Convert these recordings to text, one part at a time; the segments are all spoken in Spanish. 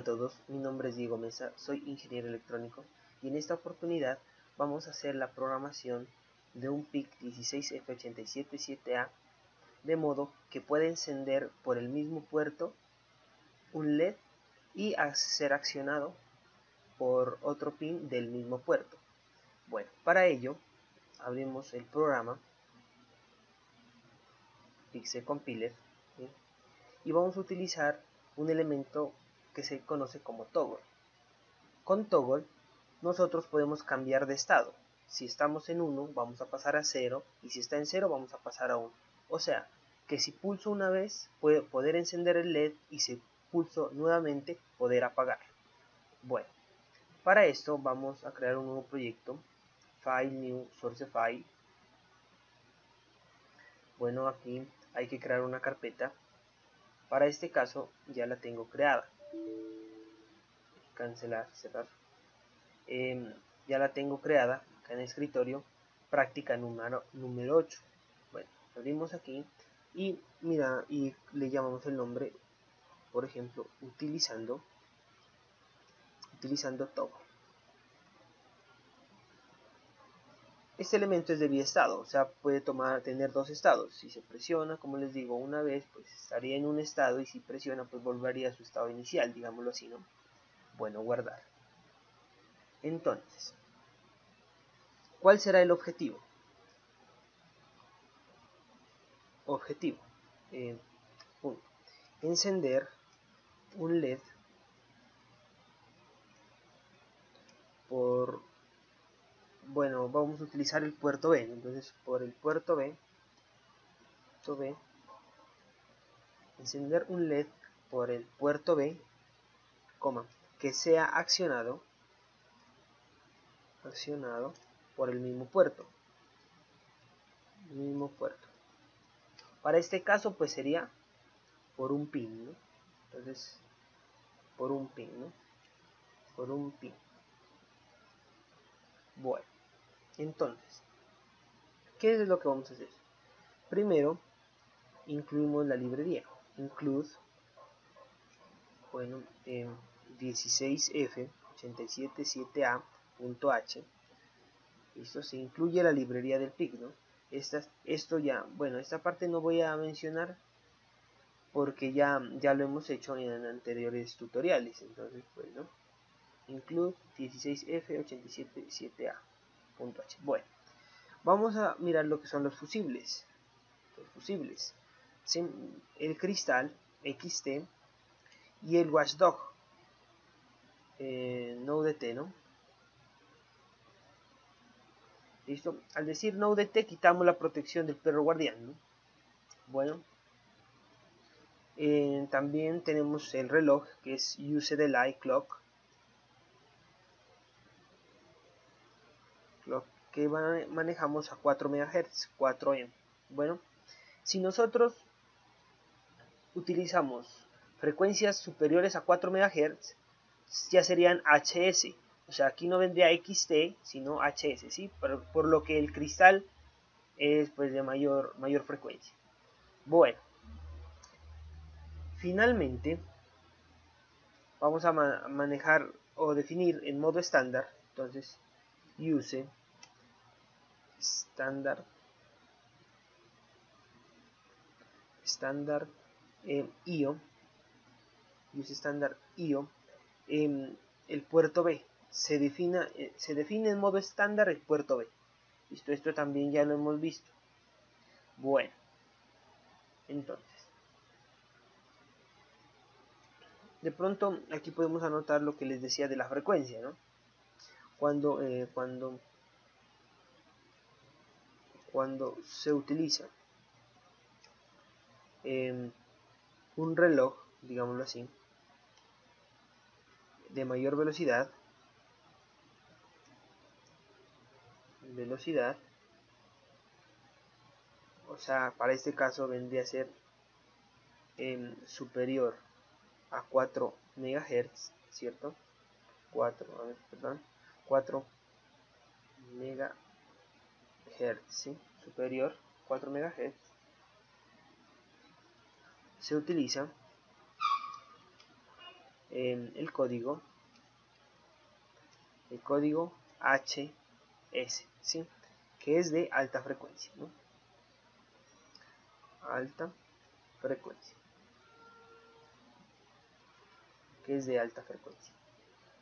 todos, mi nombre es Diego Mesa, soy ingeniero electrónico y en esta oportunidad vamos a hacer la programación de un PIC 16F877A de modo que pueda encender por el mismo puerto un LED y ser accionado por otro pin del mismo puerto. Bueno, para ello abrimos el programa Pixel Compiler, ¿sí? Y vamos a utilizar un elemento que se conoce como toggle. Con toggle nosotros podemos cambiar de estado. Si estamos en 1 vamos a pasar a 0 y si está en 0 vamos a pasar a 1. O sea que si pulso una vez puedo poder encender el LED y si pulso nuevamente poder apagarlo. Bueno, para esto vamos a crear un nuevo proyecto, File, New, Source File. Bueno, aquí hay que crear una carpeta. Para este caso ya la tengo creada. Cancelar, cerrar. Ya la tengo creada acá en el escritorio, práctica número 8. Bueno, abrimos aquí y mira, y le llamamos el nombre, por ejemplo, utilizando toggle. Este elemento es de biestado, o sea, puede tener dos estados. Si se presiona, como les digo, una vez, pues estaría en un estado, y si presiona, pues volvería a su estado inicial, digámoslo así, ¿no? Bueno, guardar. Entonces, ¿cuál será el objetivo? Objetivo. Encender un LED por, bueno, vamos a utilizar el puerto B, entonces por el puerto B, encender un LED por el puerto B, que sea accionado por el mismo puerto. Para este caso pues sería por un pin, ¿no? Entonces por un pin, ¿no? Bueno, entonces, ¿qué es lo que vamos a hacer? Primero incluimos la librería include, bueno, 16F877A.h. Listo, se incluye la librería del PIC, ¿no? Esto ya, bueno, esta parte no voy a mencionar porque ya lo hemos hecho en anteriores tutoriales. Entonces, pues, ¿no? Include 16F877A.h. Bueno, vamos a mirar lo que son los fusibles. El cristal XT y el watchdog NodeT, ¿no? Listo. Al decir NodeT quitamos la protección del perro guardián, ¿no? Bueno, también tenemos el reloj que es UseDelay Clock, que manejamos a 4 MHz, 4M. Bueno, si nosotros utilizamos frecuencias superiores a 4 MHz, ya serían HS. O sea, aquí no vendría XT, sino HS, ¿sí? Por lo que el cristal es pues de mayor frecuencia. Bueno, finalmente vamos a manejar o definir en modo estándar. Entonces, use estándar IO, use estándar IO, el puerto B. Se define en modo estándar el puerto B. Listo, esto también ya lo hemos visto. Bueno, entonces, de pronto aquí podemos anotar lo que les decía de la frecuencia, ¿no? Cuando se utiliza un reloj, digámoslo así, de mayor velocidad, o sea, para este caso vendría a ser superior a 4 MHz, ¿cierto? 4 MHz, ¿sí? Superior 4 MHz, se utiliza el código HS, ¿sí? Que es de alta frecuencia, ¿no? Alta frecuencia, que es de alta frecuencia.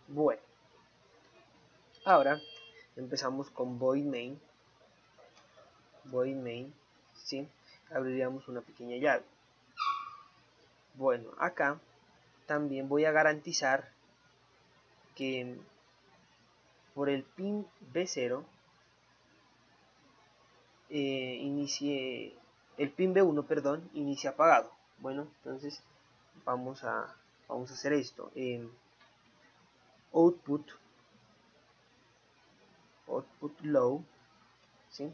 Bueno, ahora empezamos con void main, ¿sí? Abriríamos una pequeña llave. Bueno, acá también voy a garantizar que por el pin B0 inicie el pin B1, perdón, inicia apagado. Bueno, entonces vamos a hacer esto. Output low, ¿sí?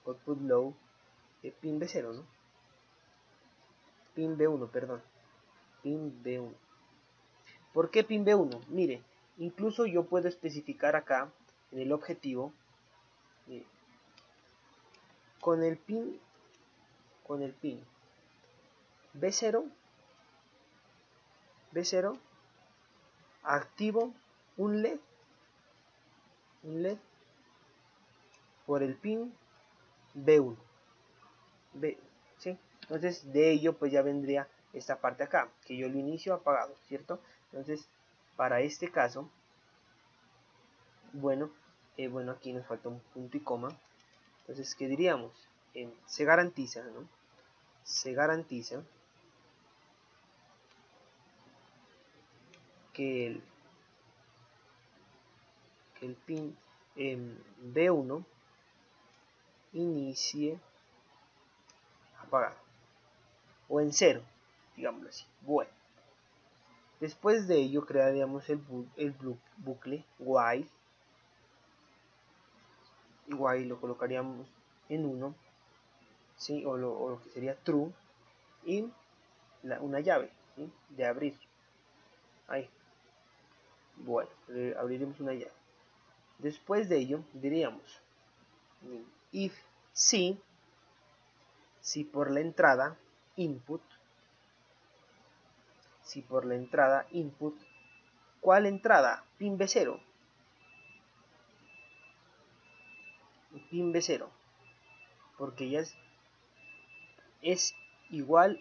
Output low, pin B0, ¿no? Pin B1, perdón. Pin B1. ¿Por qué pin B1? Mire, incluso yo puedo especificar acá en el objetivo, mire, con el pin B0 activo un LED por el pin B1, ¿sí? Entonces de ello pues ya vendría esta parte acá, que yo lo inicio apagado, ¿cierto? Entonces para este caso, bueno, aquí nos falta un punto y coma. Entonces, ¿qué diríamos? Se garantiza, ¿no? Se garantiza que el pin B1 inicie apagado o en cero, digámoslo así. Bueno, después de ello crearíamos el bucle while lo colocaríamos en 1, ¿sí? o lo que sería true, y una llave, ¿sí? De abrir. Ahí. Bueno, abriremos una llave. Después de ello diríamos if si por la entrada input, ¿cuál entrada? Pin B0, porque ya es igual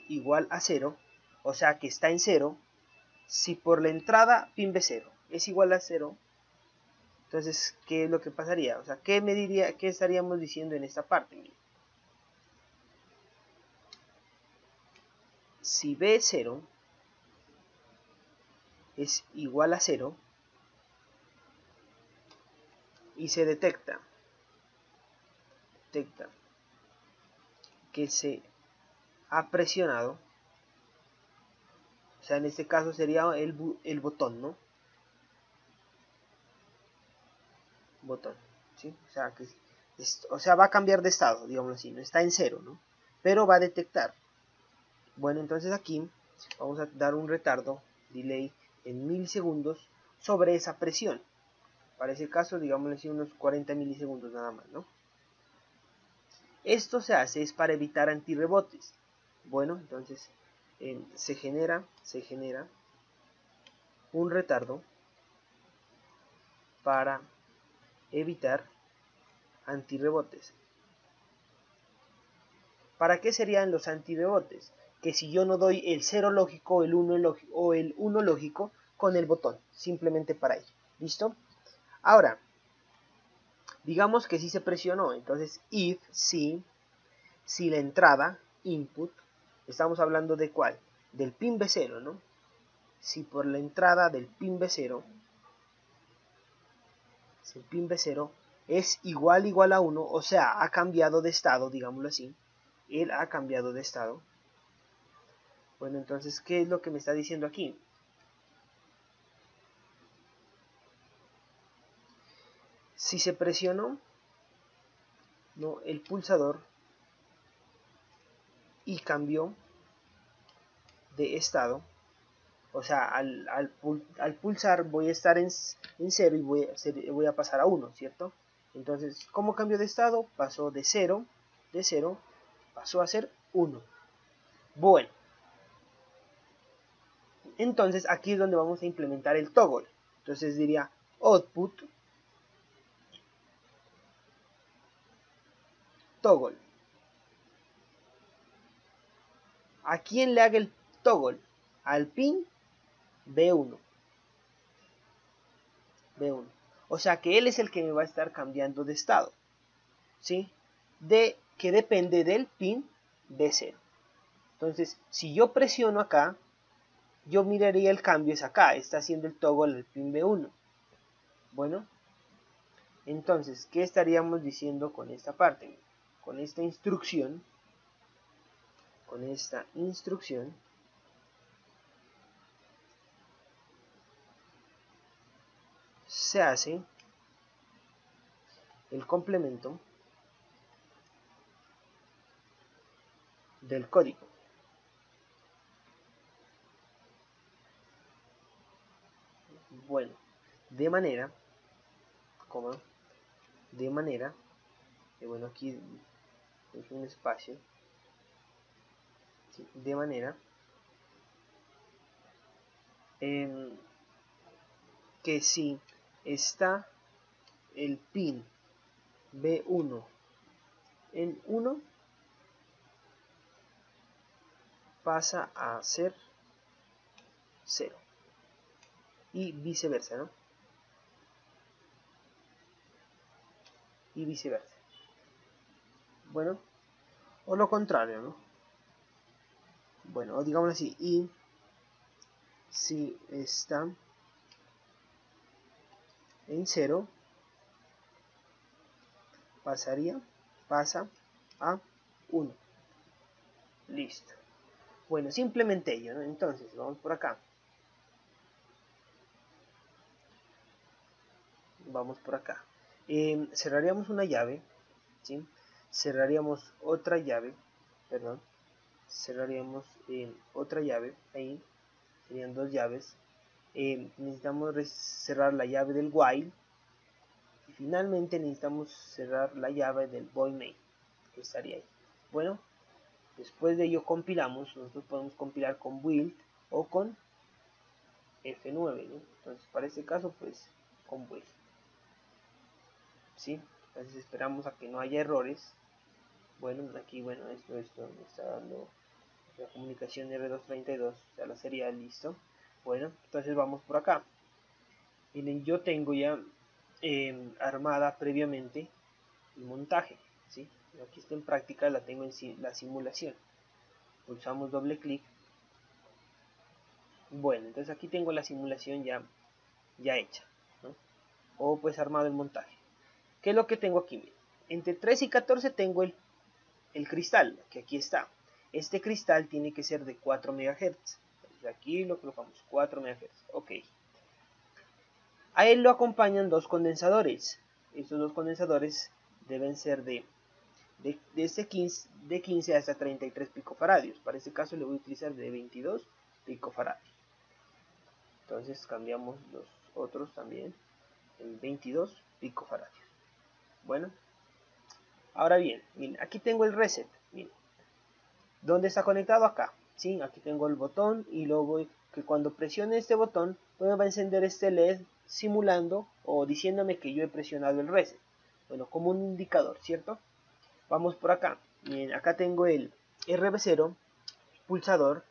a 0, o sea que está en 0. Si por la entrada pin B0 es igual a 0, entonces ¿qué es lo que pasaría? O sea, ¿qué estaríamos diciendo en esta parte? Mire. Si B0 es igual a 0 y se detecta que se ha presionado, o sea, en este caso sería el botón, ¿no? Botón, ¿sí? O sea, va a cambiar de estado, digámoslo así, no está en 0, ¿no? Pero va a detectar. Bueno, entonces aquí vamos a dar un retardo, delay, en milisegundos sobre esa presión. Para ese caso, digámoslo así, unos 40 milisegundos nada más, ¿no? Esto se hace es para evitar antirrebotes. Bueno, entonces se genera un retardo para evitar antirrebotes. ¿Para qué serían los antirrebotes? Que si yo no doy el 0 lógico, el 1 lógico o el 1 lógico con el botón, simplemente para ello. ¿Listo? Ahora, digamos que sí se presionó, entonces if, si la entrada, input, estamos hablando de ¿cuál? Del pin B0, ¿no? Si por la entrada del pin B0, si el pin B0 es igual a 1, o sea, ha cambiado de estado, digámoslo así, él ha cambiado de estado. Bueno, entonces, ¿qué es lo que me está diciendo aquí? Si se presionó, ¿no?, el pulsador y cambió de estado, o sea, al pulsar voy a estar en 0 y voy a pasar a 1, ¿cierto? Entonces, ¿cómo cambió de estado? Pasó de 0, pasó a ser 1. Bueno, Entonces aquí es donde vamos a implementar el toggle. Entonces diría output toggle. ¿A quién le haga el toggle? Al pin B1. O sea que él es el que me va a estar cambiando de estado, ¿sí? Que depende del pin B0. Entonces, si yo presiono acá, yo miraría el cambio es acá, está haciendo el toggle al pin B1. Bueno, entonces, ¿qué estaríamos diciendo con esta parte? Con esta instrucción, se hace el complemento del código. Bueno, de manera, bueno, aquí es un espacio, ¿sí? De manera que si está el pin B1 en 1, pasa a ser 0 y viceversa, ¿no? Y viceversa. Bueno, o lo contrario, ¿no? Bueno, o digamos así, y si está en 0, pasa a 1. Listo. Bueno, simplemente ello, ¿no? Entonces, vamos por acá. Cerraríamos una llave, ¿sí? Cerraríamos otra llave, ahí, serían dos llaves. Necesitamos cerrar la llave del while, y finalmente necesitamos cerrar la llave del void main, que estaría ahí. Bueno, después de ello compilamos. Nosotros podemos compilar con build o con F9, ¿no? Entonces para este caso pues con build, ¿sí? Entonces esperamos a que no haya errores. Bueno, aquí esto me está dando la comunicación R232, o sea la serial, listo. Bueno, entonces vamos por acá. Miren, yo tengo ya armada previamente el montaje, ¿sí? Aquí está en práctica, la tengo en la simulación. Pulsamos doble clic. Bueno, entonces aquí tengo la simulación ya hecha, ¿no? O pues armado el montaje. ¿Qué es lo que tengo aquí? Miren, entre 3 y 14 tengo el cristal, que aquí está. Este cristal tiene que ser de 4 MHz. Entonces aquí lo colocamos, 4 MHz. Ok. A él lo acompañan dos condensadores. Estos dos condensadores deben ser de 15 hasta 33 picofaradios. Para este caso le voy a utilizar de 22 picofaradios. Entonces cambiamos los otros también en 22 picofaradios. Bueno, ahora bien, miren, aquí tengo el reset. Miren, ¿dónde está conectado? Acá. ¿Sí? Aquí tengo el botón y luego que cuando presione este botón pues me va a encender este LED simulando o diciéndome que yo he presionado el reset. Bueno, como un indicador, ¿cierto? Vamos por acá. Miren, acá tengo el RB0 pulsador,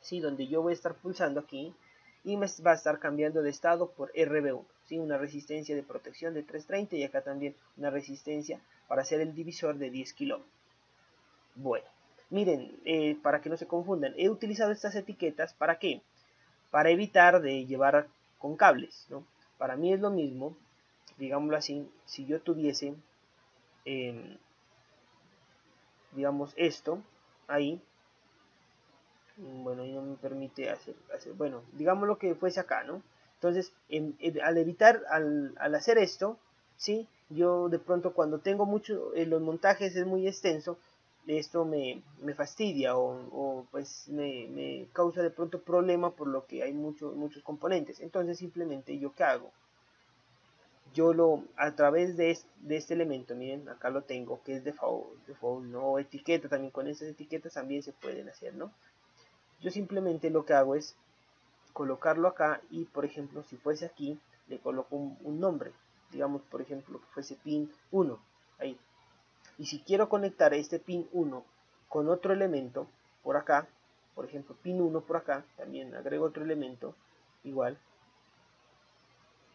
¿sí? Donde yo voy a estar pulsando aquí y me va a estar cambiando de estado por RB1, ¿sí? Una resistencia de protección de 330 y acá también una resistencia para hacer el divisor de 10 kilómetros. Bueno, miren, para que no se confundan, he utilizado estas etiquetas ¿para qué? Para evitar de llevar con cables, ¿no? Para mí es lo mismo, digámoslo así, si yo tuviese, digamos esto ahí, bueno, ahí no me permite hacer bueno, digamos lo que fuese acá, ¿no? Entonces, al evitar, al hacer esto, ¿sí? Yo de pronto cuando tengo mucho, los montajes es muy extenso, esto me fastidia o pues me causa de pronto problema por lo que hay muchos componentes. Entonces simplemente yo ¿qué hago? Yo a través de este elemento, miren, acá lo tengo, que es default, ¿no? Etiqueta, también con esas etiquetas también se pueden hacer, ¿no? Yo simplemente lo que hago es colocarlo acá y, por ejemplo, si fuese aquí, le coloco un nombre, digamos, por ejemplo, que fuese pin 1, ahí. Y si quiero conectar este pin 1 con otro elemento, por acá, por ejemplo, pin 1 por acá, también agrego otro elemento, igual.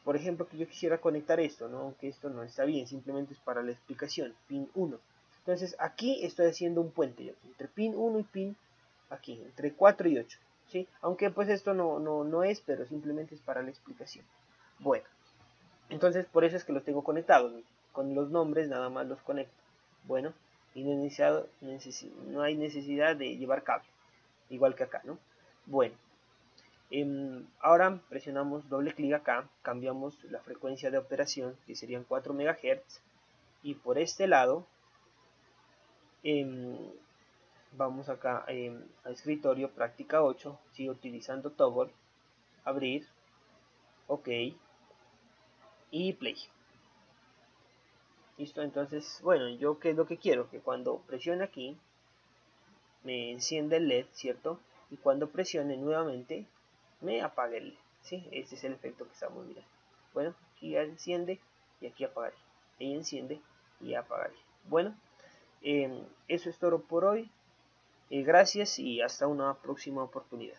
Por ejemplo, que yo quisiera conectar esto, ¿no? Aunque esto no está bien, simplemente es para la explicación, pin 1. Entonces aquí estoy haciendo un puente entre pin 1 y pin aquí, entre 4 y 8, ¿sí? Aunque pues esto no es, pero simplemente es para la explicación. Bueno, entonces por eso es que los tengo conectados, con los nombres nada más los conecto. Bueno, y no hay necesidad de llevar cable, igual que acá, ¿no? Bueno, ahora presionamos doble clic acá, cambiamos la frecuencia de operación, que serían 4 MHz, y por este lado vamos acá a escritorio práctica 8, sigo utilizando toggle, abrir, ok, y play. Listo, entonces, bueno, yo qué es lo que quiero, que cuando presione aquí me enciende el LED, ¿cierto? Y cuando presione nuevamente me apague el LED, ¿sí? Este es el efecto que estamos mirando. Bueno, aquí enciende y aquí apagaré. Ahí enciende y apagaré. Bueno, eso es todo por hoy. Gracias y hasta una próxima oportunidad.